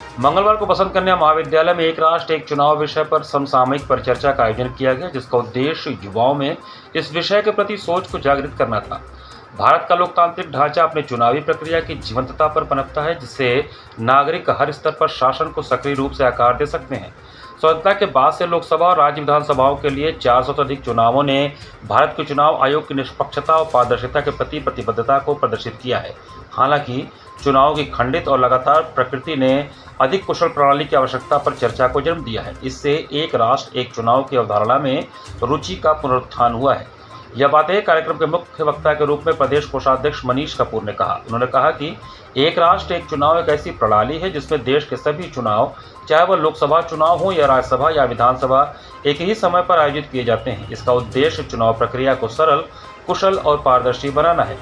मंगलवार को बसंत कन्या महाविद्यालय में एक राष्ट्र एक चुनाव विषय पर समसामयिक परिचर्चा का आयोजन किया गया, जिसका उद्देश्य युवाओं में इस विषय के प्रति सोच को जागृत करना था। भारत का लोकतांत्रिक ढांचा अपने चुनावी प्रक्रिया की जीवंतता पर पनपता है, जिससे नागरिक हर स्तर पर शासन को सक्रिय रूप से आकार दे सकते हैं। स्वतंत्रता के बाद से लोकसभा और राज्य विधानसभाओं के लिए 400 से अधिक चुनावों ने भारत के चुनाव आयोग की निष्पक्षता और पारदर्शिता के प्रति प्रतिबद्धता को प्रदर्शित किया है। हालांकि चुनावों की खंडित और लगातार प्रकृति ने अधिक कुशल प्रणाली की आवश्यकता पर चर्चा को जन्म दिया है। इससे एक राष्ट्र एक चुनाव की अवधारणा में रुचि का पुनरुत्थान हुआ है। यह बातें कार्यक्रम के मुख्य वक्ता के रूप में प्रदेश कोषाध्यक्ष मनीष कपूर ने कहा। उन्होंने कहा कि एक राष्ट्र एक चुनाव एक ऐसी प्रणाली है जिसमें देश के सभी चुनाव, चाहे वह लोकसभा चुनाव हो या राज्यसभा या विधानसभा, एक ही समय पर आयोजित किए जाते हैं। इसका उद्देश्य चुनाव प्रक्रिया को सरल, कुशल और पारदर्शी बनाना है।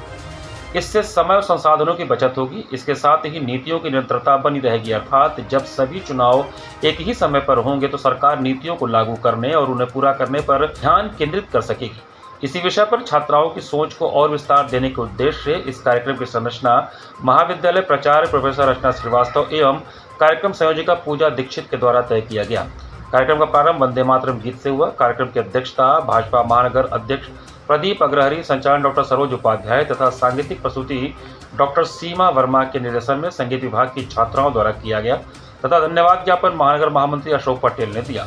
इससे समय और संसाधनों की बचत होगी। इसके साथ ही नीतियों की निरंतरता बनी रहेगी, अर्थात जब सभी चुनाव एक ही समय पर होंगे तो सरकार नीतियों को लागू करने और उन्हें पूरा करने पर ध्यान केंद्रित कर सकेगी। इसी विषय पर छात्राओं की सोच को और विस्तार देने के उद्देश्य से इस कार्यक्रम की संरचना महाविद्यालय प्राचार्य प्रोफेसर रचना श्रीवास्तव एवं कार्यक्रम संयोजिका पूजा दीक्षित के द्वारा तय किया गया। कार्यक्रम का प्रारंभ वंदे मातरम गीत से हुआ। कार्यक्रम की अध्यक्षता भाजपा महानगर अध्यक्ष प्रदीप अग्रहरी, संचालन डॉक्टर सरोज उपाध्याय तथा सांगीतिक प्रस्तुति डॉक्टर सीमा वर्मा के निर्देशन में संगीत विभाग की छात्राओं द्वारा किया गया तथा धन्यवाद ज्ञापन महानगर महामंत्री अशोक पटेल ने दिया।